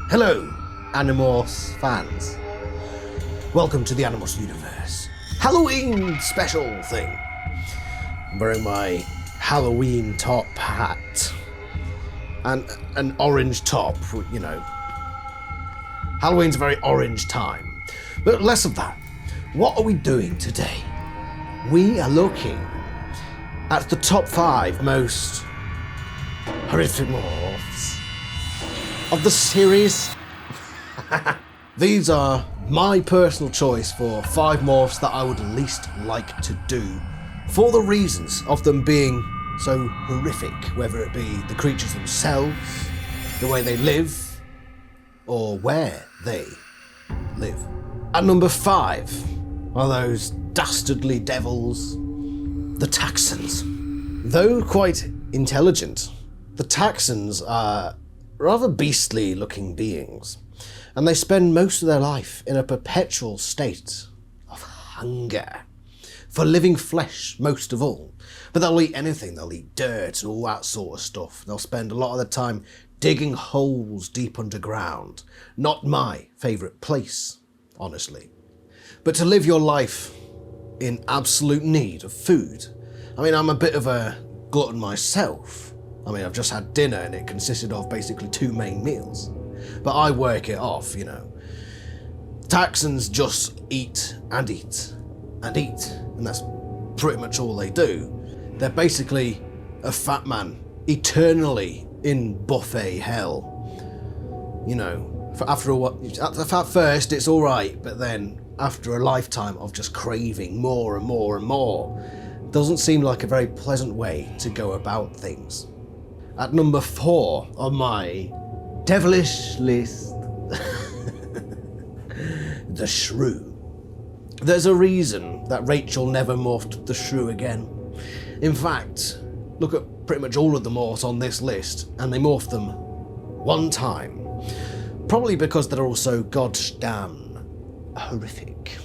Hello, Animorphs fans. Welcome to the Animorphs universe. Halloween special thing. I'm wearing my Halloween top hat and an orange top, you know. Halloween's a very orange time. But less of that. What are we doing today? We are looking at the top 5 most horrific morphs of the series. These are my personal choice for 5 morphs that I would least like to do, for the reasons of them being so horrific, whether it be the creatures themselves, the way they live, or where they live. At number 5 are those dastardly devils, the Taxans. Though quite intelligent, the Taxans are rather beastly looking beings, and they spend most of their life in a perpetual state of hunger for living flesh, most of all. But they'll eat anything. They'll eat dirt and all that sort of stuff. They'll spend a lot of the time digging holes deep underground. Not my favourite place, honestly. But to live your life in absolute need of food. I mean, I'm a bit of a glutton myself. I mean, I've just had dinner and it consisted of basically 2 main meals. But I work it off, you know. Taxans just eat and eat and eat, and that's pretty much all they do. They're basically a fat man eternally in buffet hell. You know, after a while, at first it's all right, but then after a lifetime of just craving more and more and more, doesn't seem like a very pleasant way to go about things. At number 4 on my devilish list, the Shrew. There's a reason that Rachel never morphed the Shrew again. In fact, look at pretty much all of the morphs on this list, and they morphed them one time. Probably because they're all so goddamn horrific.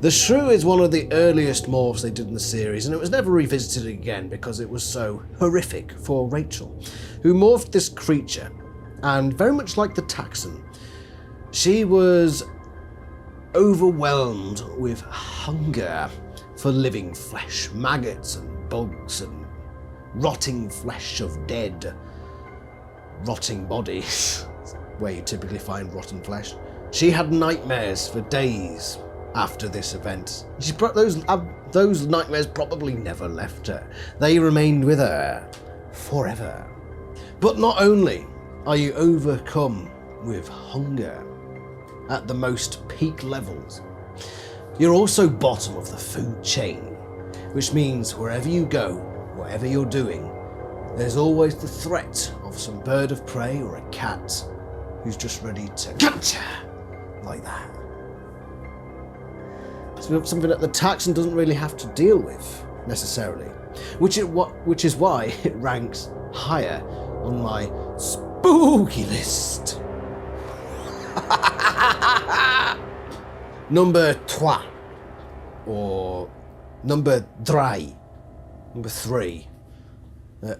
The Shrew is one of the earliest morphs they did in the series, and it was never revisited again because it was so horrific for Rachel, who morphed this creature, and very much like the Taxan, she was overwhelmed with hunger for living flesh, maggots and bugs and rotting flesh of dead, rotting bodies, where you typically find rotten flesh. She had nightmares for days after this event. Those nightmares probably never left her. They remained with her forever. But not only are you overcome with hunger at the most peak levels, you're also bottom of the food chain, which means wherever you go, whatever you're doing, there's always the threat of some bird of prey or a cat who's just ready to catch you, like that. Something that the Taxan doesn't really have to deal with, necessarily, which is why it ranks higher on my spooky list. Number 3, or number 3, number 3,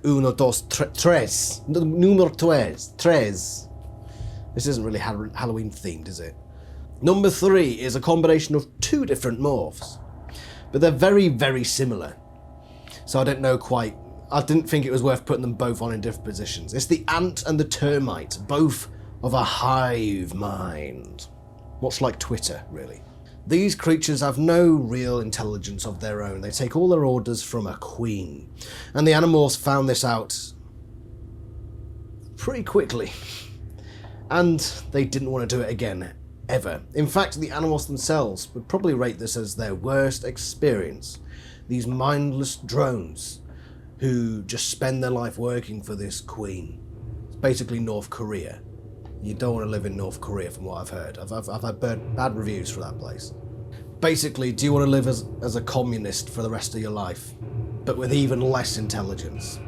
uno, dos, tres, numero tres. This isn't really Halloween themed, is it? Number 3 is a combination of 2 different morphs, but they're very, very similar. So I didn't think it was worth putting them both on in different positions. It's the ant and the termite, both of a hive mind. Much like Twitter, really. These creatures have no real intelligence of their own. They take all their orders from a queen. And the Animorphs found this out pretty quickly. And they didn't want to do it again, ever. In fact, the Animorphs themselves would probably rate this as their worst experience. These mindless drones who just spend their life working for this queen. It's basically North Korea. You don't want to live in North Korea, from what I've heard. I've had bad reviews for that place. Basically, do you want to live as a communist for the rest of your life, but with even less intelligence?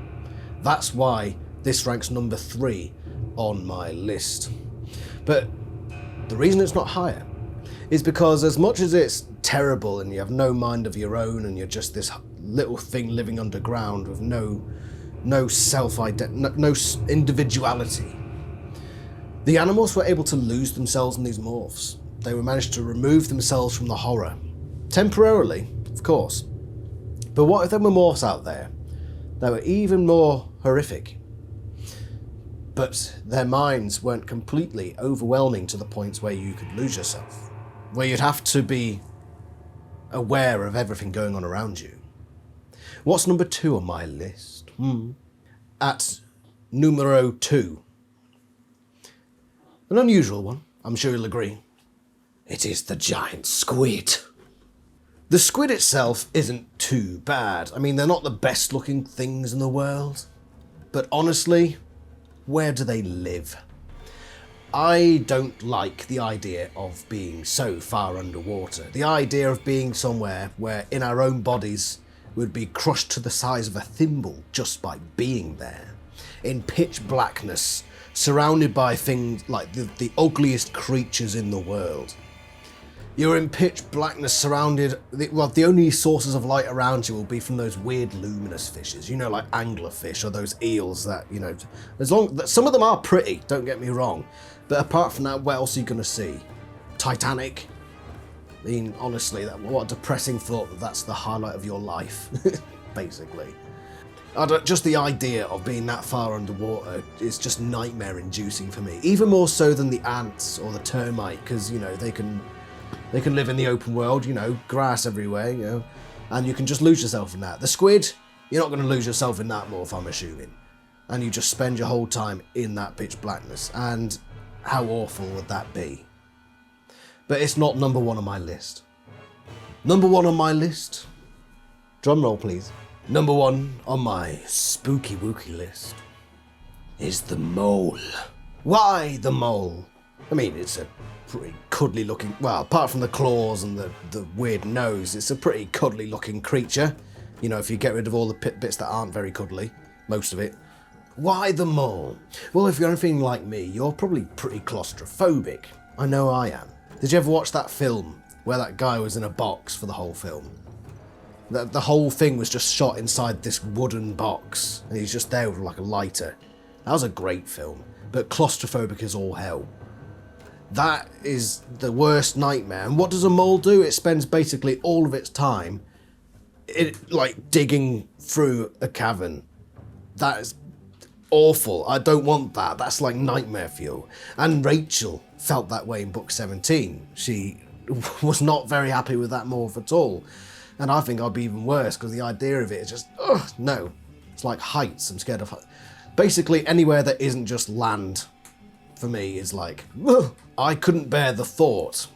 That's why this ranks number 3 on my list. But the reason it's not higher is because as much as it's terrible and you have no mind of your own and you're just this little thing living underground with no no no individuality. The Animorphs were able to lose themselves in these morphs. They were managed to remove themselves from the horror. Temporarily, of course. But what if there were morphs out there that were even more horrific? But their minds weren't completely overwhelming to the point where you could lose yourself. Where you'd have to be aware of everything going on around you. What's number 2 on my list? At numero 2. An unusual one, I'm sure you'll agree. It is the giant squid. The squid itself isn't too bad. I mean, they're not the best looking things in the world. But honestly, where do they live? I don't like the idea of being so far underwater. The idea of being somewhere where in our own bodies we'd be crushed to the size of a thimble just by being there. In pitch blackness, surrounded by things like the ugliest creatures in the world. You're in pitch blackness surrounded, the only sources of light around you will be from those weird luminous fishes, like anglerfish or those eels that, some of them are pretty, don't get me wrong, but apart from that, what else are you going to see? Titanic? I mean, honestly, what a depressing thought that that's the highlight of your life, basically. Just the idea of being that far underwater is just nightmare-inducing for me, even more so than the ants or the termite, because, they can live in the open world, grass everywhere, and you can just lose yourself in that. The squid, you're not going to lose yourself in that morph, I'm assuming. And you just spend your whole time in that pitch blackness. And how awful would that be? But it's not number 1 on my list. Number 1 on my list, drum roll please. Number 1 on my spooky wooky list is the mole. Why the mole? I mean, it's a pretty cuddly looking, well, apart from the claws and the weird nose, it's a pretty cuddly looking creature. If you get rid of all the bits that aren't very cuddly, most of it. Why the mole? Well, if you're anything like me, you're probably pretty claustrophobic. I know I am. Did you ever watch that film where that guy was in a box for the whole film? The whole thing was just shot inside this wooden box, and he's just there with like a lighter. That was a great film, but claustrophobic as all hell. That is the worst nightmare. And what does a mole do? It spends basically all of its time digging through a cavern. That is awful. I don't want that. That's like nightmare fuel. And Rachel felt that way in book 17. She was not very happy with that morph at all. And I think I'd be even worse, because the idea of it is just, no. It's like heights. I'm scared of heights. Basically, anywhere that isn't just land, for me, is like, ugh. I couldn't bear the thought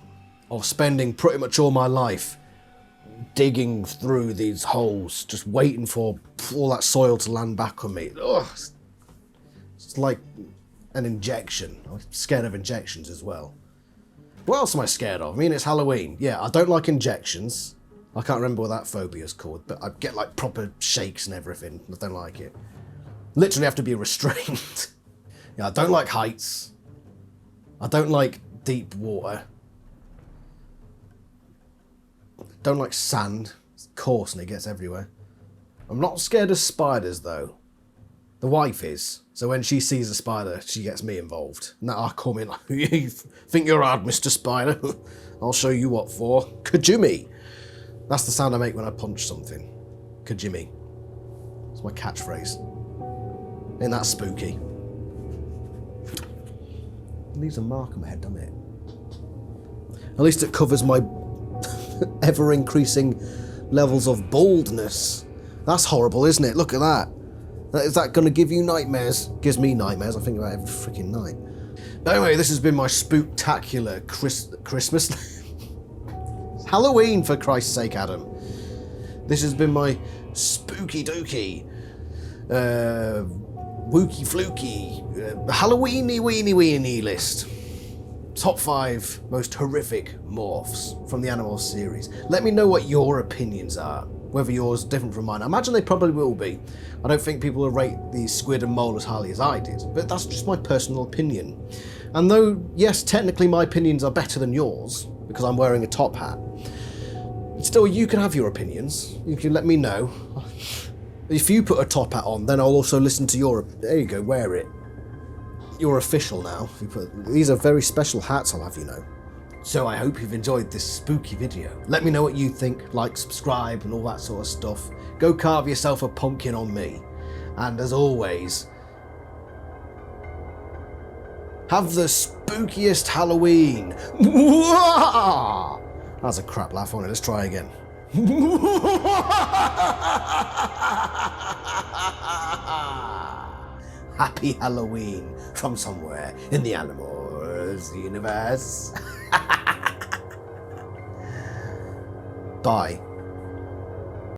of spending pretty much all my life digging through these holes, just waiting for all that soil to land back on me. Ugh. It's like an injection. I'm scared of injections as well. What else am I scared of? I mean, it's Halloween. Yeah, I don't like injections. I can't remember what that phobia is called, but I get like proper shakes and everything. I don't like it. Literally have to be restrained. Yeah, I don't like heights. I don't like deep water. Don't like sand. It's coarse and it gets everywhere. I'm not scared of spiders though. The wife is. So when she sees a spider, she gets me involved. And I come in like, you think you're hard, Mr. Spider? I'll show you what for. Kajumi. That's the sound I make when I punch something. Kajimi. It's my catchphrase. Ain't that spooky? It leaves a mark on my head, doesn't it? At least it covers my ever-increasing levels of baldness. That's horrible, isn't it? Look at that. Is that going to give you nightmares? Gives me nightmares. I think about it every freaking night. But anyway, this has been my spooktacular Christmas... Halloween, for Christ's sake, Adam. This has been my spooky dooky, wooky fluky, Halloweeny weeny weeny list. Top 5 most horrific morphs from the Animorphs series. Let me know what your opinions are, whether yours are different from mine. I imagine they probably will be. I don't think people will rate the squid and mole as highly as I did, but that's just my personal opinion. And though, yes, technically my opinions are better than yours, because I'm wearing a top hat, still, you can have your opinions. You can let me know. If you put a top hat on, then I'll also listen to your... There you go, wear it. You're official now. These are very special hats, I'll have you know. So I hope you've enjoyed this spooky video. Let me know what you think, like, subscribe and all that sort of stuff. Go carve yourself a pumpkin on me. And as always, have the spookiest Halloween. That's a crap laugh on it. Let's try again. Happy Halloween from somewhere in the Animorphs universe. Bye.